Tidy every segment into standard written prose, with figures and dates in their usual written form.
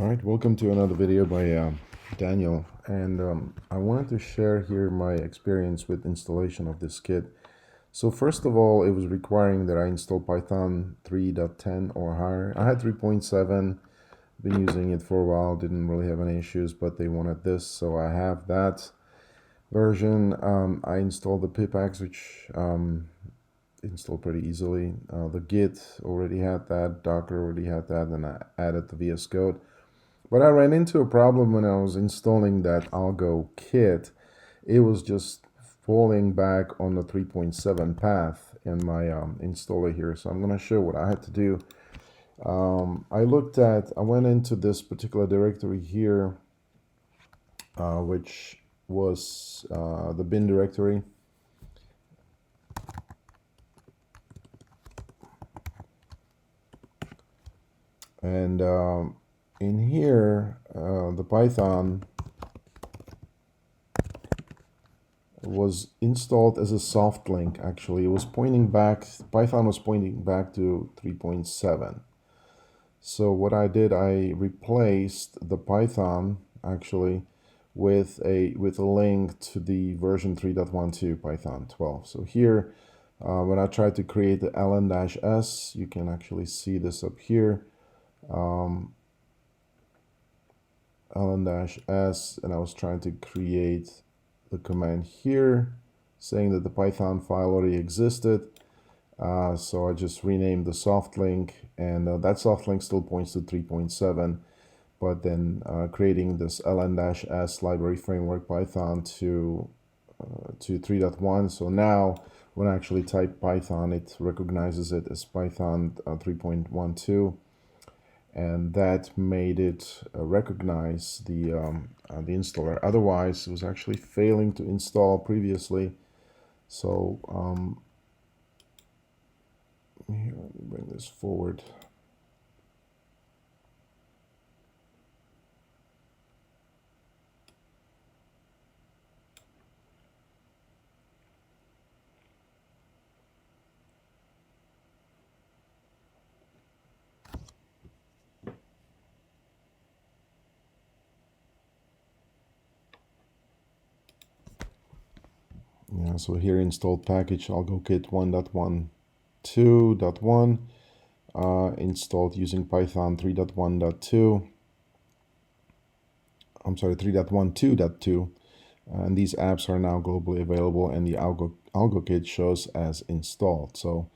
All right, welcome to another video by Daniel, and I wanted to share here my experience with installation of this kit. So first of all, it was requiring that I install Python 3.10 or higher. I had 3.7, been using it for a while, didn't really have any issues, but they wanted this, so I have that version. I installed the pipax, which installed pretty easily. The Git already had that, Docker already had that, and I added the VS Code. But I ran into a problem when I was installing that Algo kit. It was just falling back on the 3.7 path in my installer here. So I'm going to show what I had to do. I went into this particular directory here, which was the bin directory. And in here, the Python was installed as a soft link. Actually, it was pointing back, Python was pointing back to 3.7. So what I did, I replaced the Python actually with a link to the version 3.12 Python 12. So here, when I tried to create the ln-s, you can actually see this up here. ln-s, and I was trying to create the command here saying that the Python file already existed. So I just renamed the soft link, and that soft link still points to 3.7, but then creating this ln-s library framework Python to 3.1. So now when I actually type Python, it recognizes it as Python 3.12. And that made it recognize the installer. Otherwise, it was actually failing to install previously. So here, let me bring this forward. Yeah, so here installed package AlgoKit 1.12.1 installed using Python 3.1.2. I'm sorry, 3.12.2. And these apps are now globally available, and the AlgoKit shows as installed. So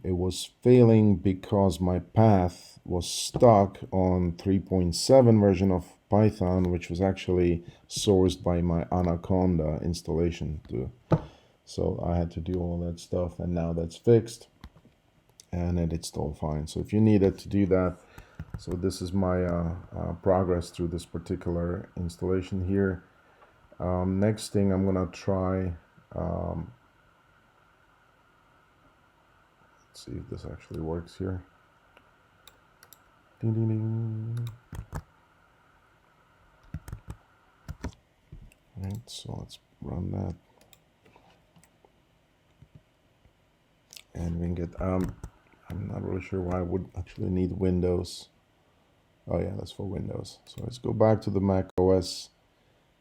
it was failing because my path was stuck on 3.7 version of Python, which was actually sourced by my Anaconda installation too. So I had to do all that stuff, and now that's fixed and it installed fine. So if you needed to do that, so this is my progress through this particular installation here. Next thing I'm gonna try, let's see if this actually works here. Ding, ding, ding. All right, so let's run that. And we can get, I'm not really sure why I would actually need Windows. Oh yeah, that's for Windows. So let's go back to the Mac OS.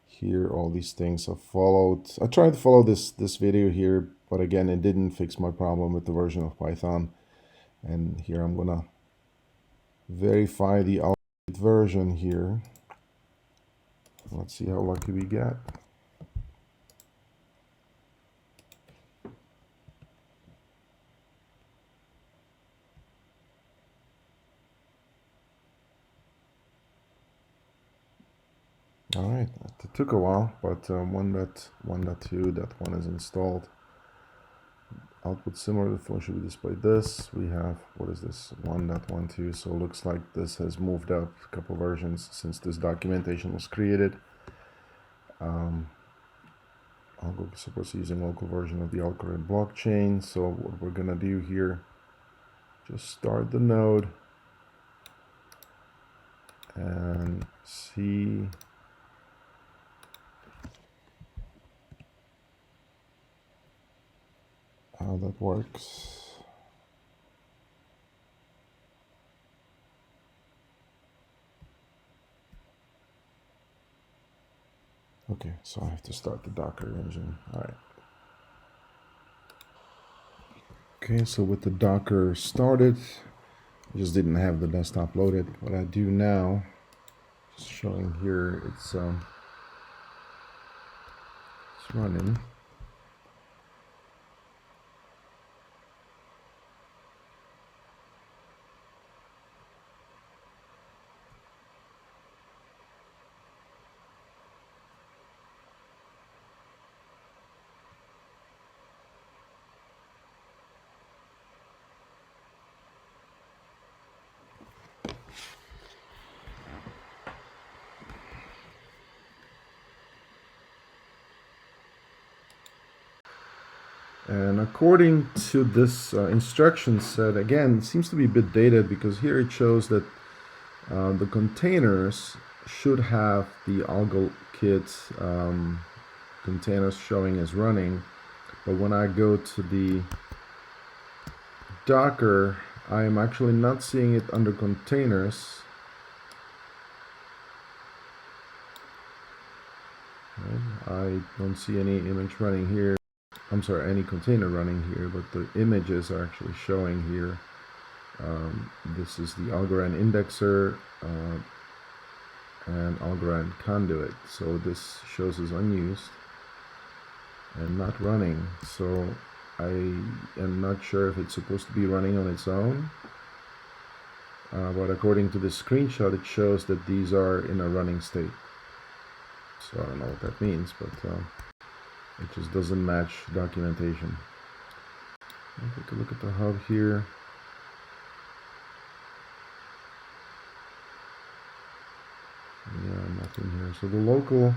Here, all these things I've followed. I tried to follow this video here, but again, it didn't fix my problem with the version of Python. And here I'm gonna verify the updated version here. Let's see how lucky we get. All right, it took a while, but 1.1.2.1 is installed. Output similar to the phone should be displayed this. We have, what is this, 1.12, so it looks like this has moved up a couple versions since this documentation was created. Algo supports using local version of the Algorand blockchain. So what we're gonna do here, just start the node and see how that works. Okay, so I have to start the Docker engine. All right. Okay, so with the Docker started, I just didn't have the desktop loaded. What I do now, just showing here, it's running. And according to this instruction set, again, it seems to be a bit dated because here it shows that the containers should have the AlgoKit containers showing as running. But when I go to the Docker, I am actually not seeing it under containers. I don't see any image running here. I'm sorry, any container running here, but the images are actually showing here. This is the Algorand indexer and Algorand conduit. So this shows as unused and not running. So I am not sure if it's supposed to be running on its own. But according to this screenshot, it shows that these are in a running state. So I don't know what that means, but it just doesn't match documentation. I'll take a look at the hub here. Yeah, nothing here. So the local is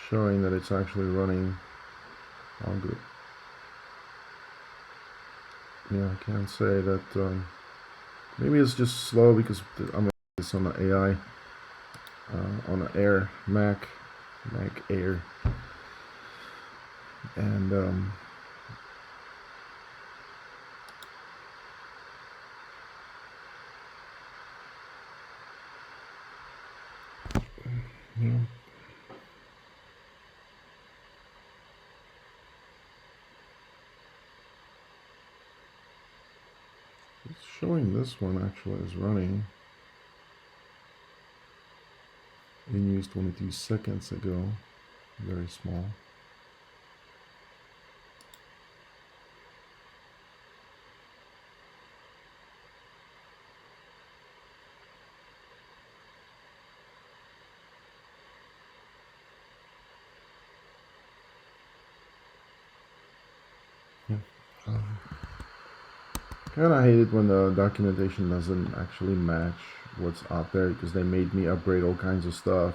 showing that it's actually running all good. Yeah, I can't say that. Maybe it's just slow because I'm it's on the AI, on the Air Mac Air, and yeah. It's showing this one actually is running. In use 22 seconds ago. Very small. Yeah. Kind of hate it when the documentation doesn't actually match what's out there because they made me upgrade all kinds of stuff.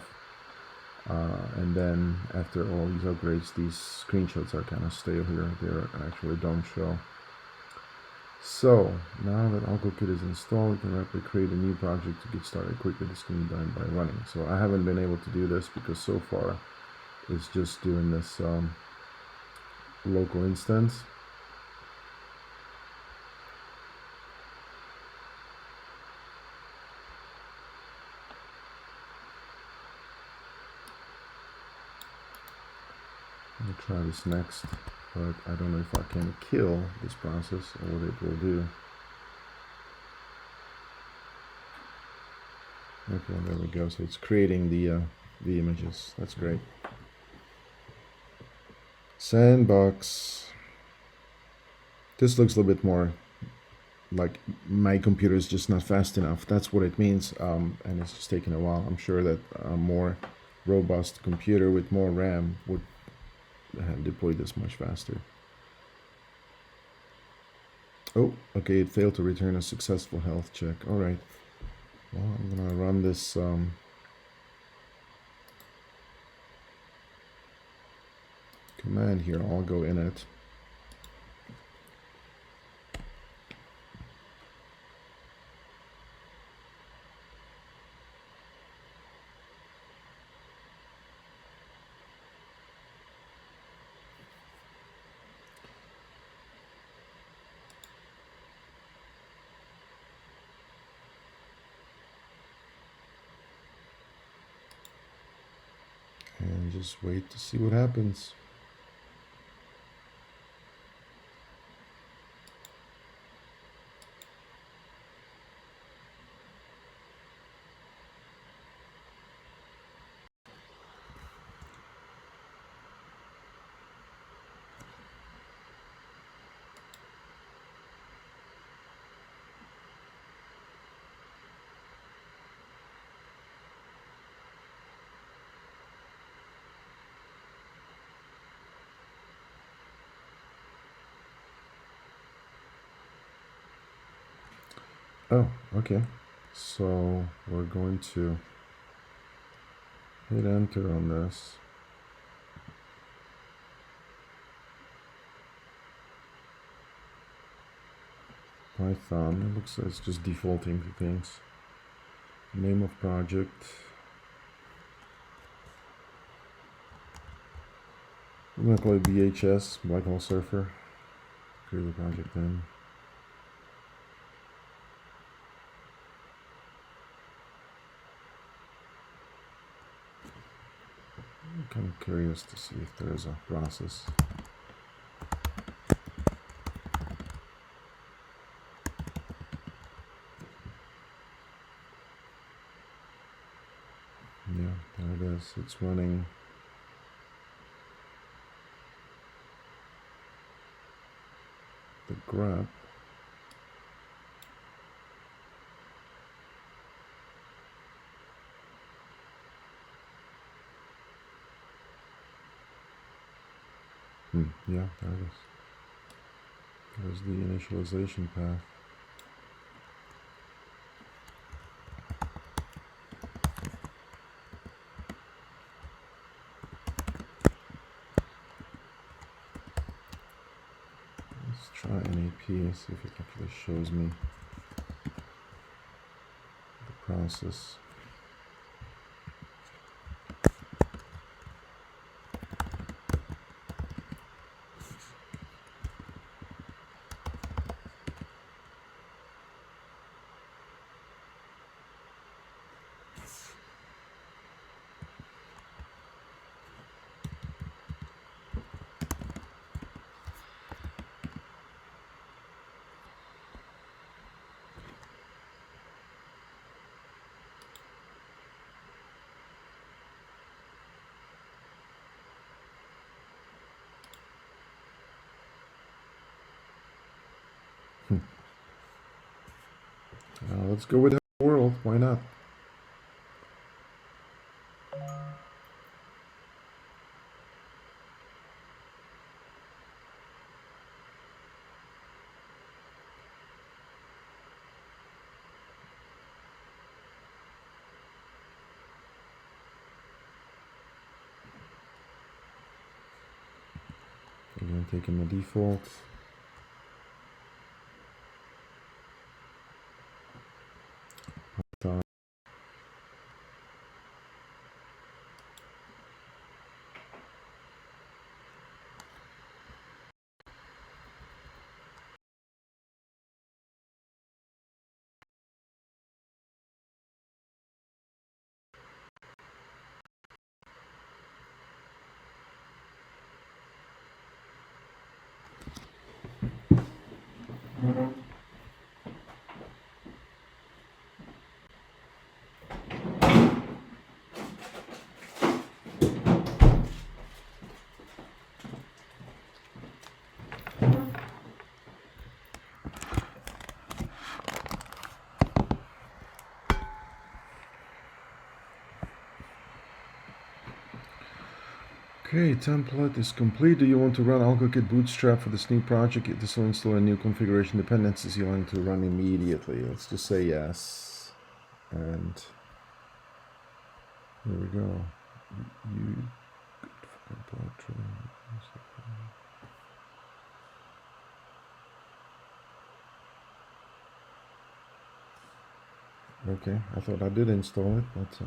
And then after all these upgrades, these screenshots are kind of stale here. They actually don't show. So now that AlgoKit is installed, we can rapidly create a new project to get started quickly. This can be done by running. So I haven't been able to do this because so far it's just doing this local instance. I'll try this next, but I don't know if I can kill this process or what it will do. Okay, there we go. So it's creating the images. That's great. Sandbox. This looks a little bit more like my computer is just not fast enough. That's what it means, and it's just taking a while. I'm sure that a more robust computer with more RAM would have deployed this much faster. Oh, okay, it failed to return a successful health check. All right. Well, I'm gonna run this command here. I'll go in it. just wait to see what happens. Oh, okay. So we're going to hit enter on this. Python, it looks like it's just defaulting to things. Name of project. I'm gonna call it BHS, Black Hole Surfer. Create the project then. I'm kind of curious to see if there is a process. Yeah, there it is. It's running. The grep. Yeah, there it is. There's the initialization path. Let's try NAP, see if it actually shows me the process. Let's go with Hello World. Why not? Again, taking the default. Okay, template is complete. Do you want to run AlgoKit Bootstrap for this new project? This will install a new configuration dependencies you want to run immediately. Let's just say yes. And here we go. Okay, I thought I did install it, but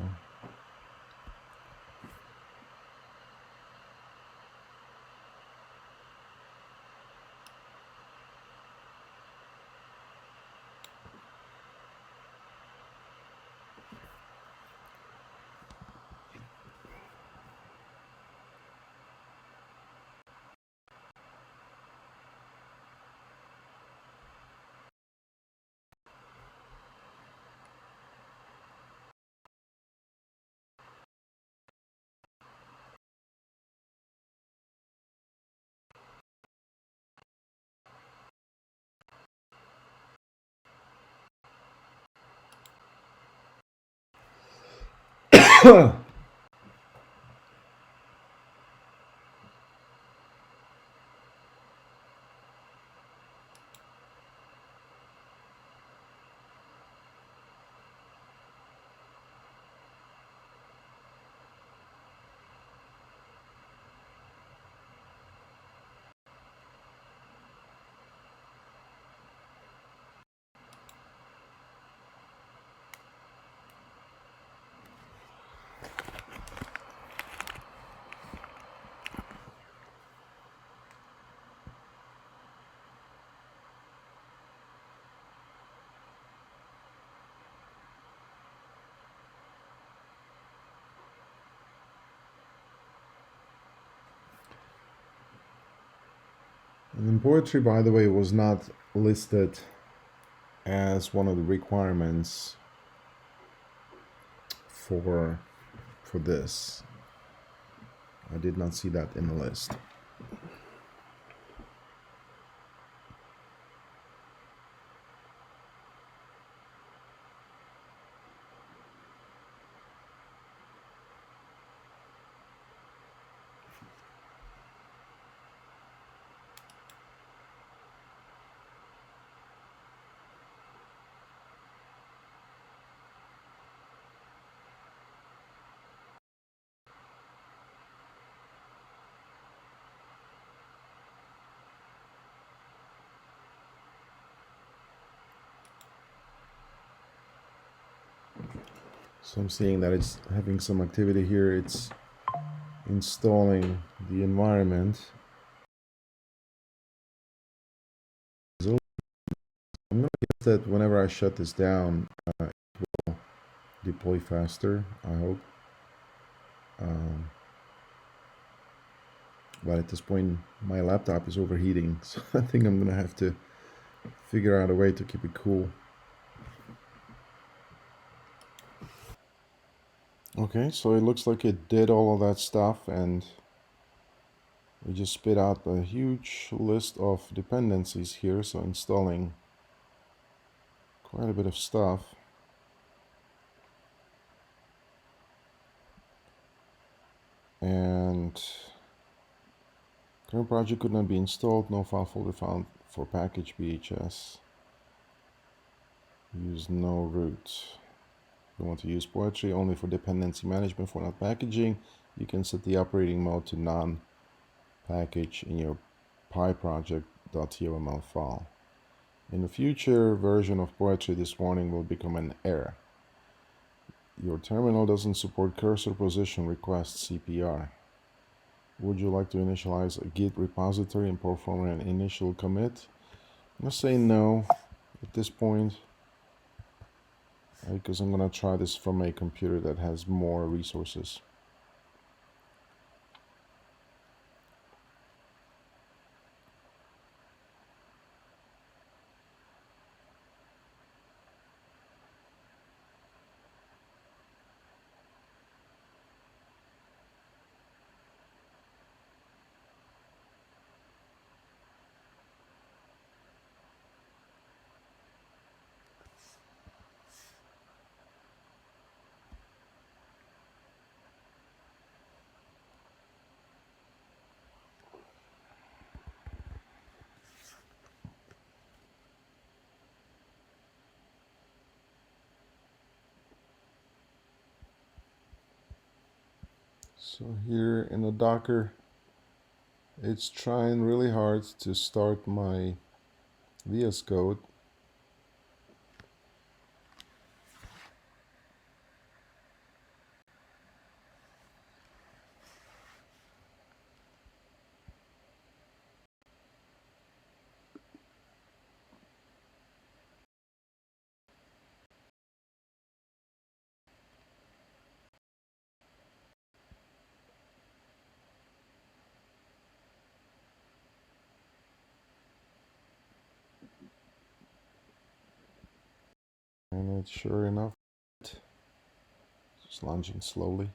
And in poetry, by the way, was not listed as one of the requirements for this. I did not see that in the list. So I'm seeing that it's having some activity here. It's installing the environment. So I'm going to guess that whenever I shut this down, it will deploy faster, I hope. But at this point, my laptop is overheating, so I think I'm going to have to figure out a way to keep it cool. Okay, so it looks like it did all of that stuff, and we just spit out a huge list of dependencies here, so installing quite a bit of stuff. And current project could not be installed, no file folder found for package BHS. Use no root. You want to use poetry only for dependency management for not packaging. You can set the operating mode to non-package in your pyproject.toml file. In the future version of poetry, this warning will become an error. Your terminal doesn't support cursor position request CPR. Would you like to initialize a Git repository and perform an initial commit? I'm going to say no at this point, because I'm going to try this from a computer that has more resources. So here in the Docker, it's trying really hard to start my VS Code. And it's sure enough, just launching slowly.